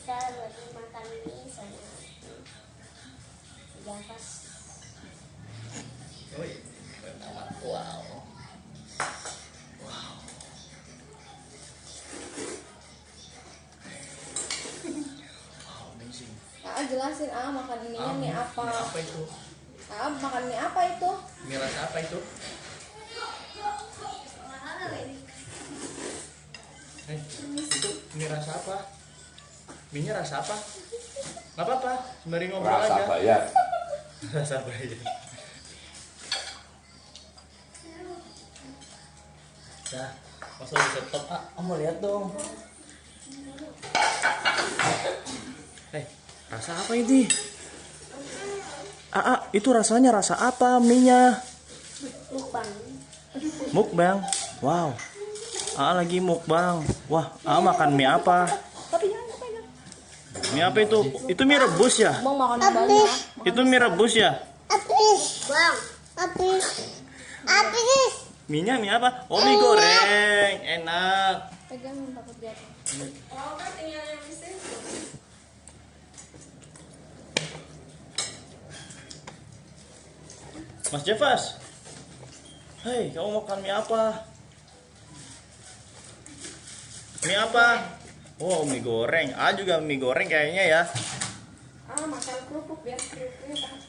kita lagi makan mie sama Javas. Wih, wow. Wow. Wow, amazing. Jelasin makan ininya mie apa? Mie apa itu? Makan mie apa itu? Mie rasa apa itu? Itu mie rasa apa? Mie-nya rasa apa? Gak apa-apa, sembari ngobrol Rasa aja. bayar. Rasa bayar. Nah, masa bisa top? Mau lihat dong. Rasa apa ini? Itu rasanya rasa apa mie-nya? Mukbang. Mukbang. Wow. Lagi mukbang. Wah, makan mie apa? Tapi jangan pegang. Mie apa itu? Itu mie rebus ya? Bang makan banyak. Itu mie rebus ya? Bang. Habis. Mie-nya mie apa? Oh, mie goreng. Enak. Pegang takut jatuh. Oh kan tinggal yang di sini. Mas Jevas. Hei, kamu makan mie apa? Mie apa? Oh, mie goreng. Juga mie goreng kayaknya ya. Makan kerupuk biar kerupuknya tahan.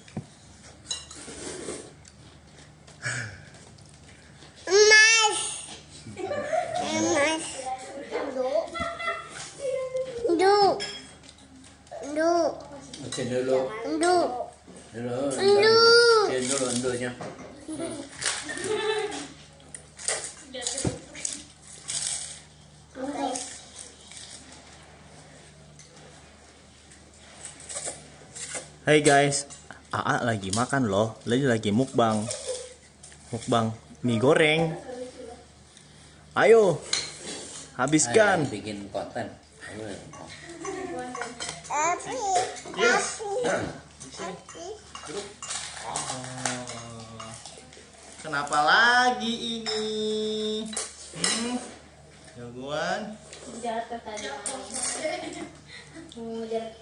Cek dulu. Dulu. Cek dulu endonya. Hai guys, lagi makan loh, lagi mukbang mie goreng. Ayo, habiskan. Bikin konten. Yes. Kenapa lagi ini? Jagoan. Jatuh tadi. Ngejar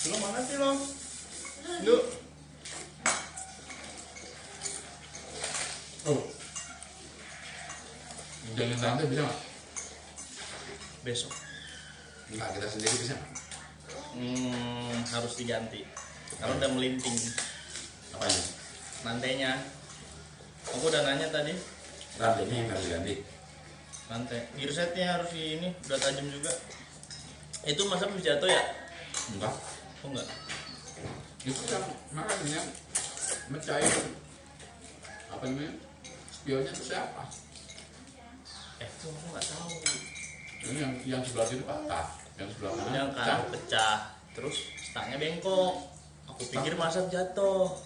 Lo mana sih lo? Yuk. Oh. Jangan santai bisa nggak? Besok. Enggak, kita sendiri bisa nggak? Harus diganti. Karena udah melinting Apanya? rantainya. Aku udah nanya tadi. Rantainya yang harus diganti. Rantai. Gear setnya harus ini udah tajam juga. Itu masa bisa jatuh ya? Enggak. Oh enggak. Itu kan makanya mencair apa namanya? Spionnya itu siapa? Itu aku nggak tahu. Ini yang sebelah sini patah, yang sebelah kanan Yang pecah. kanan pecah, terus stangnya bengkok. Aku pikir masa jatuh.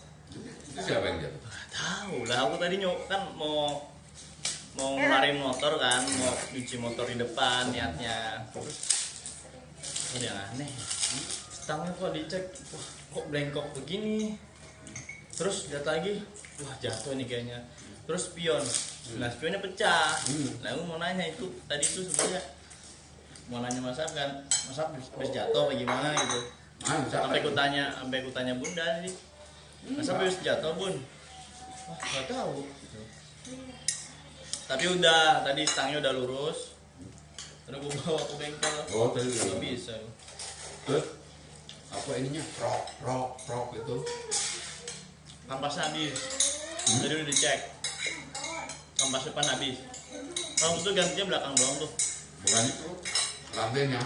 Itu siapa yang jatuh? Nggak tahu lah. Aku tadi kan mau ngeluarin motor kan, mau cuci motor di depan niatnya. Terus udah aneh. Stangnya kok dicek, wah kok bengkok begini. Terus lihat lagi, wah jatuh nih kayaknya. Terus spion, nah spionnya pecah. Nah aku mau nanya itu tadi itu sebenarnya mau nanya Mas Ab kan, Mas Ab habis jatuh apa gimana gitu. Sampai ku tanya Bunda sih, Mas Ab habis jatuh Bun? Wah nggak tahu. Gitu. Tapi udah tadi stangnya udah lurus. Terus gue bawa ke bengkel. Oh, tadi nggak bisa. Terus apa ininya? Prok itu. Kampasnya habis. Tadi udah dicek. Kampas depan habis. Kalau itu gantinya belakang doang tuh. Bukan itu rantainya.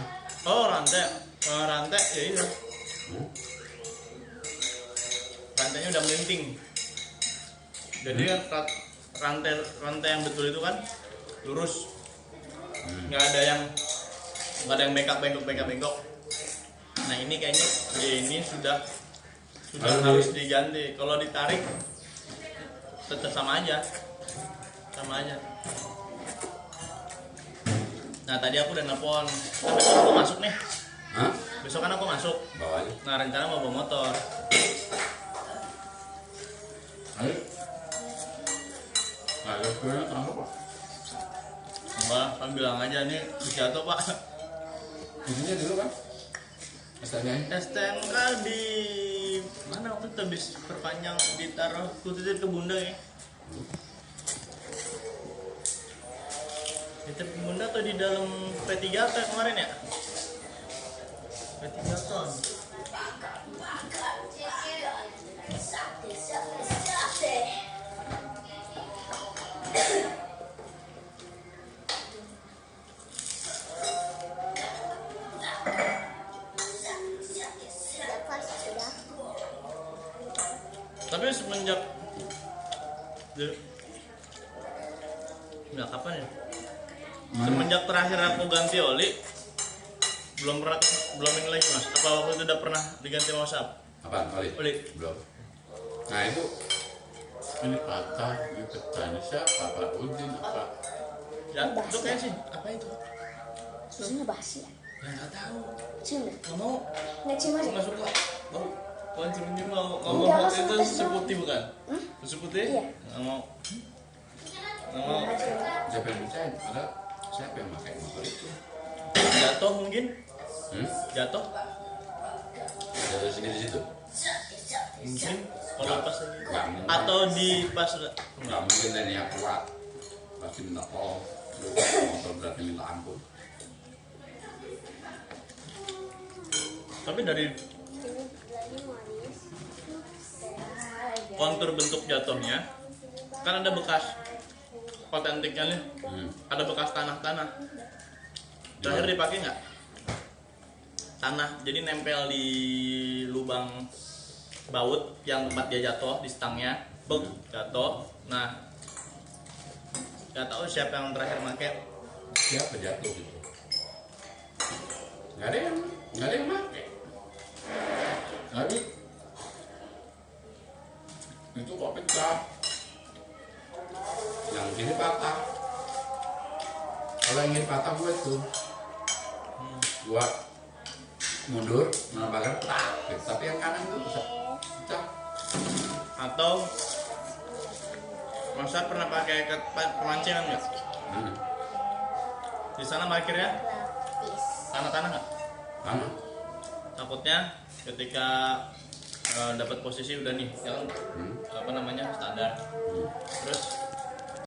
Oh rantai. Rantai ya itu. Rantainya udah melinting. Jadi kan rantai yang betul itu kan lurus, nggak ada yang bengkok. Nah ini kayaknya ini sudah harus diganti. Kalau ditarik tetap sama aja. Nah tadi aku udah nelpon, kan besok aku masuk nih. Hah? Besok kan aku masuk. Bawa aja. Nah rencana mau bawa motor. Ayo. Ayo, sebenarnya tambah Pak. Mbak kan bilang aja nih jatuh Pak. Ininya dulu kan? STNK. STNK di mana waktu itu habis perpanjang ditaruh kutip ke bunda ya. Titip ke bunda atau di dalam P3 apa kemarin ya? P3 ton. Lepas sudah. Tapi semenjak kapan ya? Semenjak terakhir aku ganti oli belum ini lagi Mas. Apa waktu itu udah pernah diganti WhatsApp? Apaan? Oli. Belum. Nah itu ini patah, ini pecahnya siapa? Pak Udin apa? Ya, itu kayak sih. Apa itu? Susunya basi ya? Ya nggak tahu. Cium deh. Nggak mau. Nggak cium aja. Nggak suka. Mau. Kawan sebenarnya mau Iya, waktu langsung itu tes susu dong. putih bukan? Hmm? Susu putih? Iya. Nggak mau. Nggak mau. Siapa yang pecahin? Ada siapa yang pakai motor itu? Jatuh mungkin? Jatuh? Dari sini di situ. Mungkin. Kalau pas lagi. Nggak mungkin. Atau di pas Nggak mungkin dari yang kuat. Pasti minta tolong. Lu motor berarti minta ampun. tapi dari kontur bentuk jatuhnya kan ada bekas otentiknya nih, ada bekas tanah-tanah. Terakhir dipakai nggak? Tanah, jadi nempel di lubang baut yang tempat dia jatuh di stangnya, jatuh. Nah, nggak tahu siapa yang terakhir pakai. Siapa jatuh gitu? Nggak ada yang pakai. Tapi itu kok pecah. Yang ini patah. Kalau yang ini patah gue tuh, gua mundur, menambahkan tak. Tapi yang kanan itu bisa pecah. Atau Masa pernah pakai pemancingan nggak? Di sana parkirnya tanah-tanah nggak? Tanah. Takutnya ketika dapat posisi udah nih, yang apa namanya standar, terus